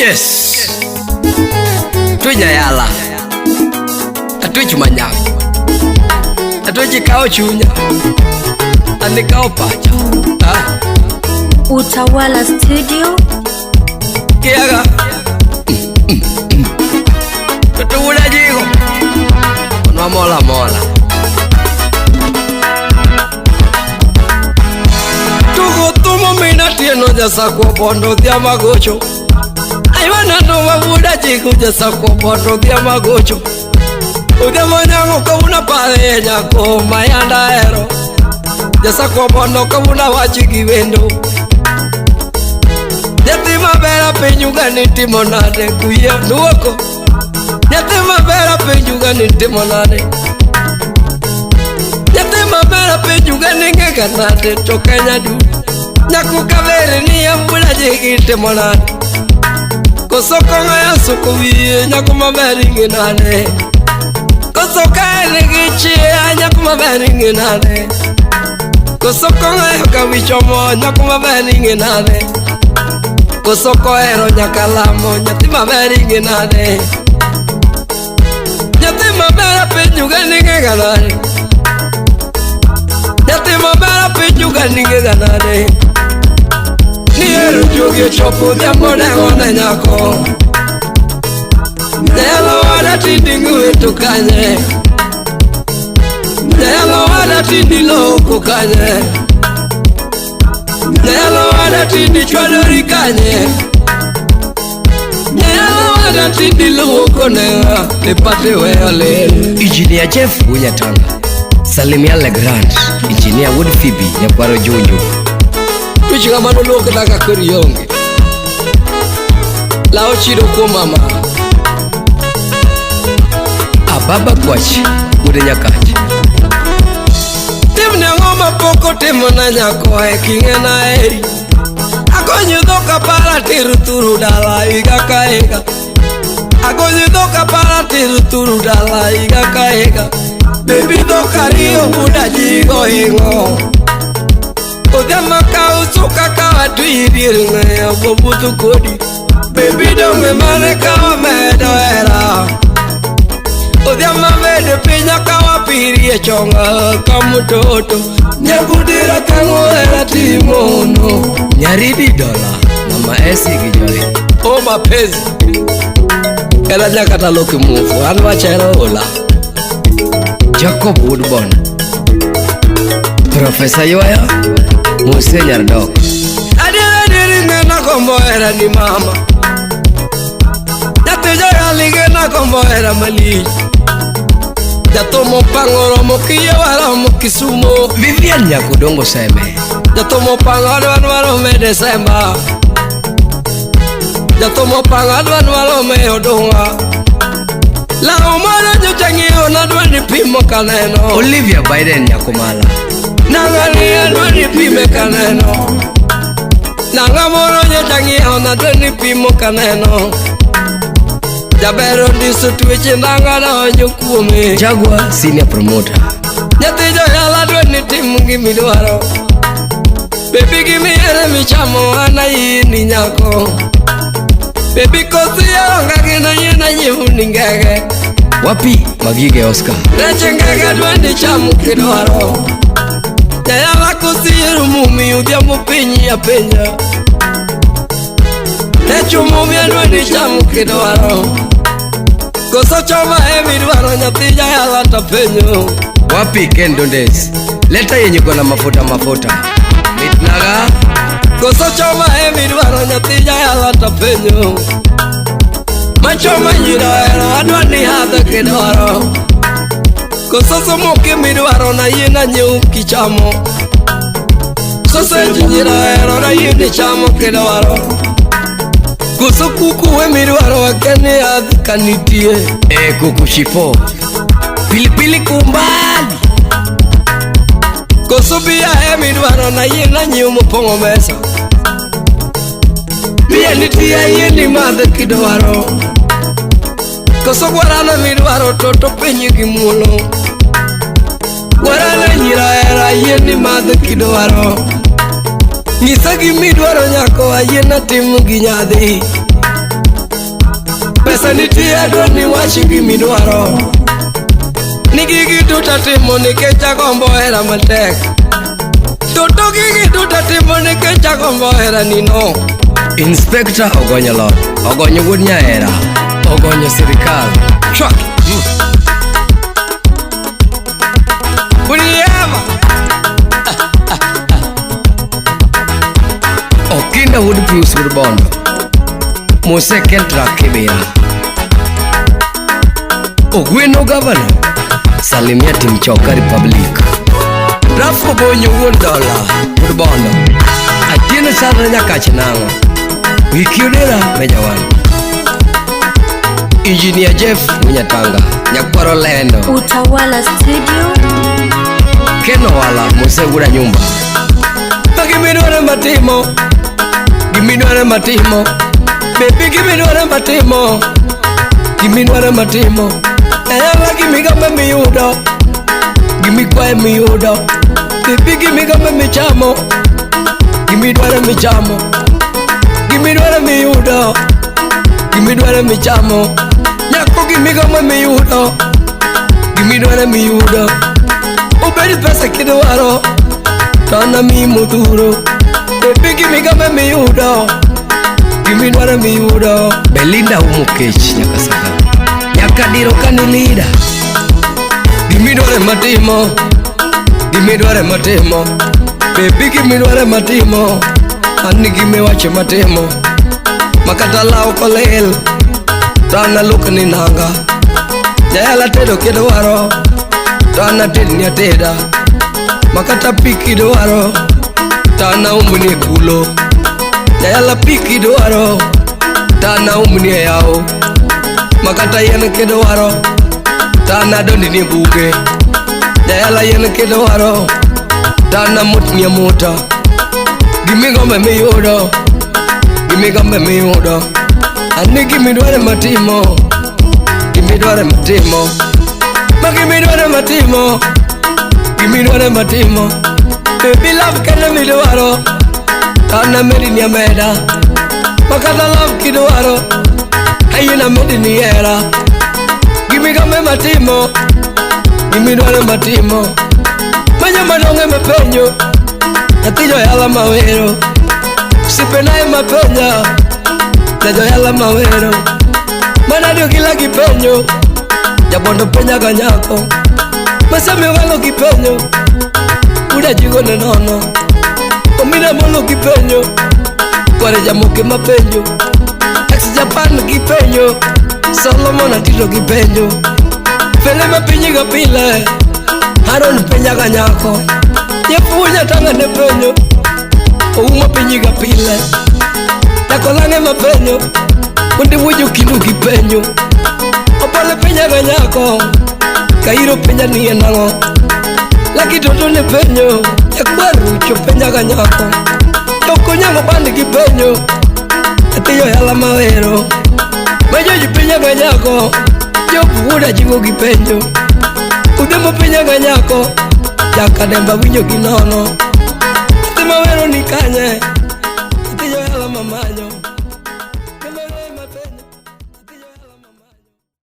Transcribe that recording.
Yes. Tuja yala. Atuji manyang. Atuji kao chunya. Andi kao pacha. Utawala Studio. Kiaga. Tutuula jigo. Ono mola mola. Tugo tumo minati no jasa kwa bondo dia magocho. Aywana no mabuda jigo jasa kwa bondo dia magocho. Ude monyango kabuna pale nyako mayanda ero. Jasa kwa bondo kabuna wachiki wendo. Yatima bera penyuga niti monade kuya nuoko. Yatima bera penyuga niti monade. Yatima bera penyuga ninge kanade tokanya du. Nyaku kavere ni yambula jigite monade. Kosoko ngaya sukuviye nyaku maberi nginane. Kosoka eligichi nyaku maberi nginane. Kosoko ngaya kawichomo nyaku maberi nginane. Kosoko ero nyakalamo nyatima beri nginane. Nyatima bera penyuga ninge ganane. Nyatima bera penyuga ninge ganane. Niero jogi chopo diamone one nyako. Nelo wada tindingu etukanye. Nelo wada tindilo kukanye. Nelo wada tindi chwadori kanye. Nelo wada tindilo konenga lepate weole. Engineer Jeff Uyatanga, Salimia Legrand, Engineer Wood Phoebe Nyaparo Jojo. Tuchiga mano loka daga kuriyonge. Lao chiro ko mama. Ababa Kwachi, Ude Nyakachi. Timne ngoma poko timona nyako kinge na eri. Akonyu doka para turu dala iga kaega. Akonyu doka para turu dala iga kaega. Baby doka rio buda jigo hingo. Odama kausuka kawa tuiri ngaya bobutu kodi. Baby dome mane kawa medo era. Odama mede pinya kawa piri chonga kamutoto. Nyakudira kango era timono. Nyaridi dola, Mama Esi Gijoli. O mapezi. Kala nyakata loki mufu, anwa chera ola. Jacob Woodburn, Professor Yoya, Mose Nyardok. Adiri ngena kombo era ni mama. Yateja yalige na kombo era mali. Yatomo pangoro mokiye wala mokisumo. Vivian Nyakudongo Seme. Yatomo pangoro wala me Desemba. Yatomo pangoro wala me odonga. La umara nyotangi ona dwani pimo kaneno. Olivia Biden Nyakumala. Nangani adwani pime kaneno. Nangamoro nyotangi ona dwani pimo kaneno. Jabero disu tuichi nangana onyo kume. Jaguar Senior Promoter. Nyatijo yala dwani timu gimidwaro. Baby gimi ere michamo ana yini nyako. Baby kosi yonga gina yina yihuni ngege. Wapi Magige Oscar. Neche ngege dwani chamu kidwaro. Nyayala kosi yiru mumi udya mupinyi ya penya. Nechu mumi ya dwani chamu kidwaro. Koso choma hemi dwaro nyatija yala tapenyo. Wapi Ken Dondes. Leta yenye kona mafuta. Mitnaga. Koso choma hemi dwaro nyatija yala tapenyo. Machoma nyira era adwani hadha kidwaro. Koso somo kimi dwaro na yina nyeu kichamo. Koso nyira era na yini chamo kidwaro. Koso kuku wemi dwaro wakeni hadha kanitie. Kuku shifo. Pilipili kumbali. Koso biya hemi dwaro na yina nyeu mupongo mesa. Biya nitia yini madha kidwaro. Koso guarana midwaro toto penyi gimulo. Guarana nyira era yeni madha kidwaro. Ngisa gimidwaro nyako ayena timu ginyadhi. pesa nitie adwani wachi gimidwaro. Ni gigi duto timo nikech agombo hera matek. Toto gigi duto timo nikech agombo hera nino. Inspector ogonyo lot, ogonyo wuod nyahera, ogonyo sirikal. Chwak! Uriema! Okinda wuod Pius wuod Bondo, Mose Kentra Kibera, Ogweno Governor, Salimia Timchoka Republic, Rafo Bonyo wuod Dola wuod Bondo, Atieno Sarna Nyakach Nang'o, Wikiodera Mejawan, Engineer Jeff Munyatanga, Nyakwaro Lendo, Utawala Studio, Keno Wala Mose Gura Nyumba. Gimidware matimo, gimidware matimo, baby gimidware matimo, gimidware matimo. Ayala gimigombe miyudo, gimikwae miyudo, baby gimigombe michamo, gimidware michamo, gimidware miyudo, gimidware michamo. Nyako gimigombe miyudo, gimidware miyudo. Obedi pesa kidwaro, tana mi muduro. Baby gimigombe miyudo, gimidware miyudo. Belinda Umukech Nyakasaka, Nyakadiro kanilida. Gimidware matimo, gimidware matimo, baby gimidware matimo, ani gimiwache matimo. Makata lao kolel, tana lukni nanga. Jayala tedo kidwaro, tana tedni ateda. Makata piki dwaro, tana umni kulo. Jayala piki dwaro, tana umni yao. Makata yen kidwaro, tana dondi ni buge. Jayala yen kidwaro, tana mutni muta. Gimigombe miyudo, gimigombe miyudo. Ani gimidware matimo, gimidware matimo, magimidware matimo, gimidware matimo. Baby love kene midwaro, tana medi ni ameda. Makata love kidwaro, ayina medi ni era. Gimigombe matimo, gimidware matimo. Manya manonge mepenyo, natijo yala mawero. Sipenae mapenya, najo yala mawero. Manadio gila kipenyo, jabondo penya ganyako. Masame walo kipenyo, uda jigo nenono. Omina molo kipenyo, kware jamoke mapenyo. Ex Japan kipenyo, Solomon atito kipenyo. Fele mapinyi gapile, Haron penya ganyako. Yefunya tanga ne penyo, Ouma pinyi gapile. Nakolange mapenyo, undi wuju kindu kipenyo. Opale penya ganyako, Kairo penya niye nango. Laki toto ne penyo, Yakbaru cho penya ganyako. Toko nyango bandi kipenyo, Atiyo yala mawero. Majoji penya ganyako, Jopu uda jigo kipenyo. Udemo penya ganyako, Jakademba winyo kinono. Ati mawero nikanye,